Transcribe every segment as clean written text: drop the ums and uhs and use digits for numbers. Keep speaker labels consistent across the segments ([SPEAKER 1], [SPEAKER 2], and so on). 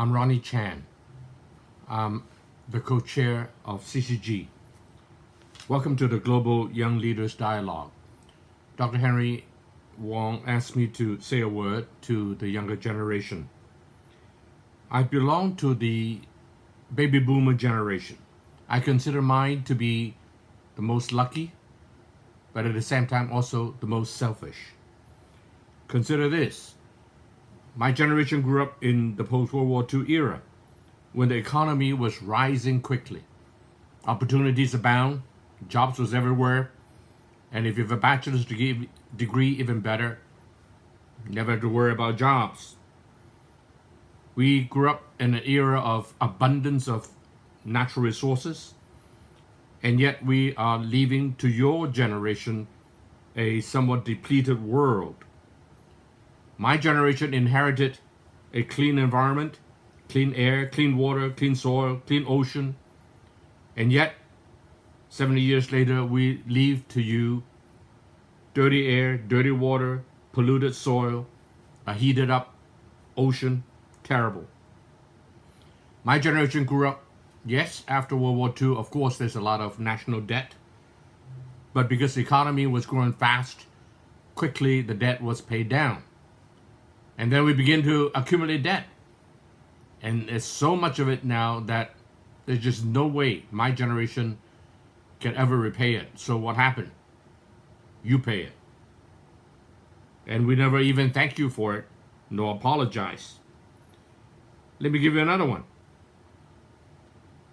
[SPEAKER 1] I'm Ronnie Chan. I'm the co-chair of CCG. Welcome to the Global Young Leaders Dialogue. Dr. Henry Wong asked me to say a word to the younger generation. I belong to the baby boomer generation. I consider mine to be the most lucky, but at the same time also the most selfish. Consider this. My generation grew up in the post-World War II era, when the economy was rising quickly. Opportunities abound, jobs was everywhere, and if you have a bachelor's degree, even better, never have to worry about jobs. We grew up in an era of abundance of natural resources, and yet we are leaving to your generation a somewhat depleted world. My generation inherited a clean environment, clean air, clean water, clean soil, clean ocean, and yet 70 years later we leave to you dirty air, dirty water, polluted soil, a heated up ocean. Terrible. My generation grew up, yes, after World War II, of course there's a lot of national debt, but because the economy was growing fast, quickly the debt was paid down. And then we begin to accumulate debt. And there's so much of it now that there's just no way my generation can ever repay it. So what happened? You pay it. And we never even thank you for it, nor apologize. Let me give you another one.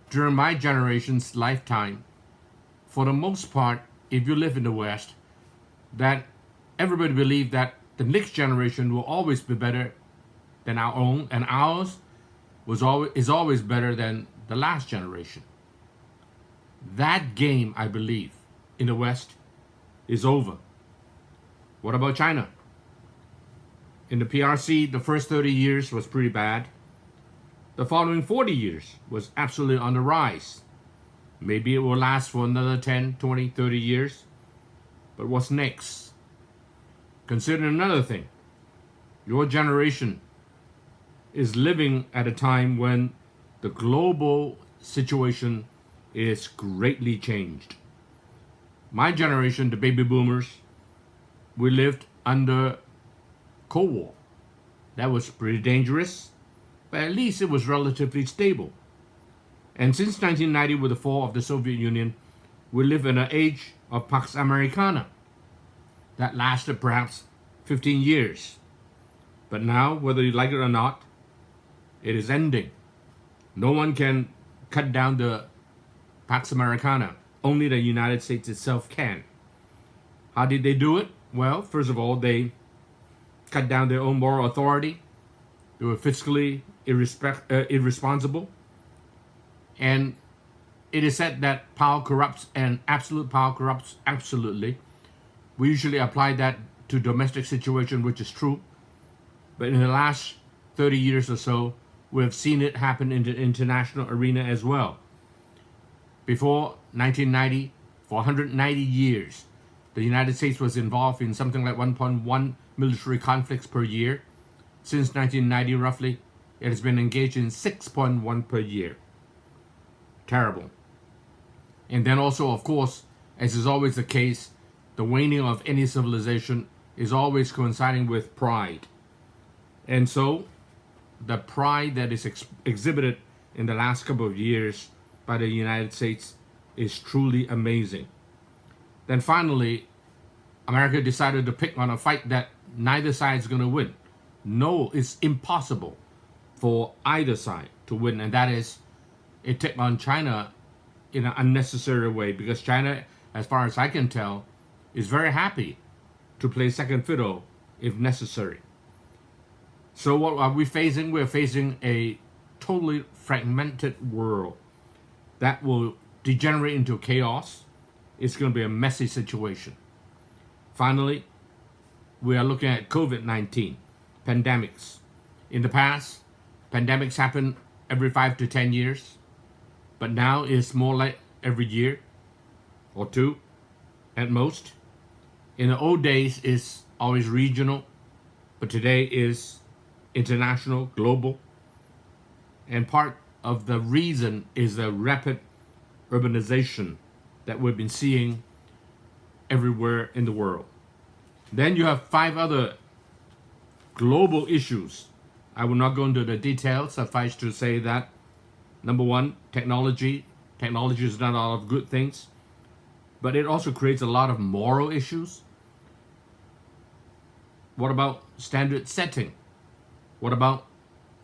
[SPEAKER 1] During my generation's lifetime, for the most part, if you live in the West, that everybody believed that the next generation will always be better than our own, and ours is always better than the last generation. That game, I believe, in the West is over. What about China? In the PRC, the first 30 years was pretty bad. The following 40 years was absolutely on the rise. Maybe it will last for another 10, 20, 30 years. But what's next? Consider another thing. Your generation is living at a time when the global situation is greatly changed. My generation, the baby boomers, we lived under Cold War. That was pretty dangerous, but at least it was relatively stable. And since 1990, with the fall of the Soviet Union, we live in an age of Pax Americana that lasted perhaps 15 years. But now, whether you like it or not, it is ending. No one can cut down the Pax Americana. Only the United States itself can. How did they do it? Well, first of all, they cut down their own moral authority. They were fiscally irresponsible. And it is said that power corrupts, and absolute power corrupts absolutely. We usually apply that to domestic situation, which is true. But in the last 30 years or so, we have seen it happen in the international arena as well. Before 1990, for 190 years, the United States was involved in something like 1.1 military conflicts per year. Since 1990, roughly, it has been engaged in 6.1 per year. Terrible. And then also, of course, as is always the case, the waning of any civilization is always coinciding with pride. And so, the pride that is exhibited in the last couple of years by the United States is truly amazing. Then finally, America decided to pick on a fight that neither side is going to win. No, it's impossible for either side to win, and that is it took on China in an unnecessary way, because China, as far as I can tell, is very happy to play second fiddle if necessary. So what are we facing? We're facing a totally fragmented world that will degenerate into chaos. It's going to be a messy situation. Finally, we are looking at COVID-19, pandemics. In the past, pandemics happened every 5 to 10 years, but now it's more like every year or two at most. In the old days, it's always regional, but today is international, global. And part of the reason is the rapid urbanization that we've been seeing everywhere in the world. Then you have 5 other global issues. I will not go into the details. Suffice to say that, number 1, technology. Technology has done a lot of good things, but it also creates a lot of moral issues. What about standard setting? What about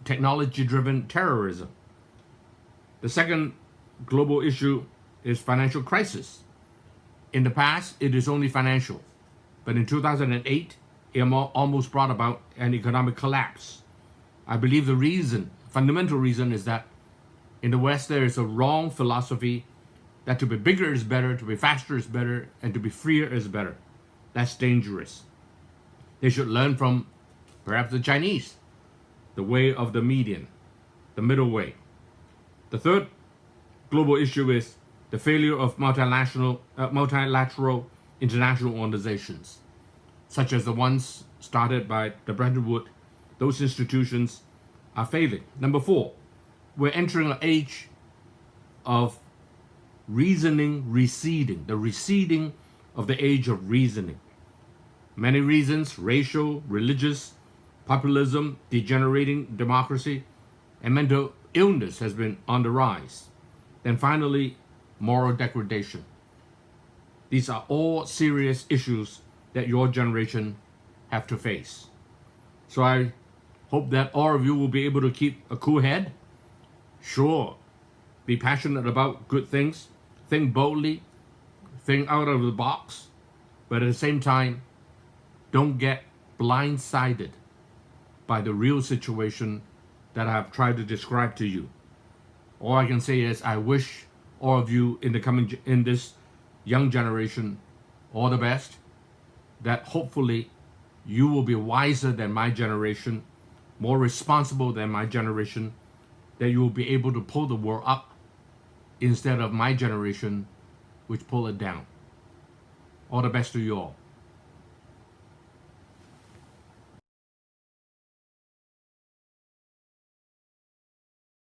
[SPEAKER 1] technology-driven terrorism? The second global issue is financial crisis. In the past, it is only financial, but in 2008, it almost brought about an economic collapse. I believe the reason, fundamental reason, is that in the West there is a wrong philosophy that to be bigger is better, to be faster is better, and to be freer is better. That's dangerous. They should learn from perhaps the Chinese, the way of the median, the middle way. The third global issue is the failure of multilateral international organizations, such as the ones started by the Bretton Woods. Those institutions are failing. Number 4, we're entering an age of reasoning receding, the receding of the age of reasoning. Many reasons: racial, religious, populism, degenerating democracy, and mental illness has been on the rise. Then finally, moral degradation. These are all serious issues that your generation have to face. So I hope that all of you will be able to keep a cool head. Sure, be passionate about good things, think boldly, think out of the box, but at the same time, don't get blindsided by the real situation that I've tried to describe to you. All I can say is I wish all of you in this young generation all the best, that hopefully you will be wiser than my generation, more responsible than my generation, that you will be able to pull the world up instead of my generation, which pull it down. All the best to you all.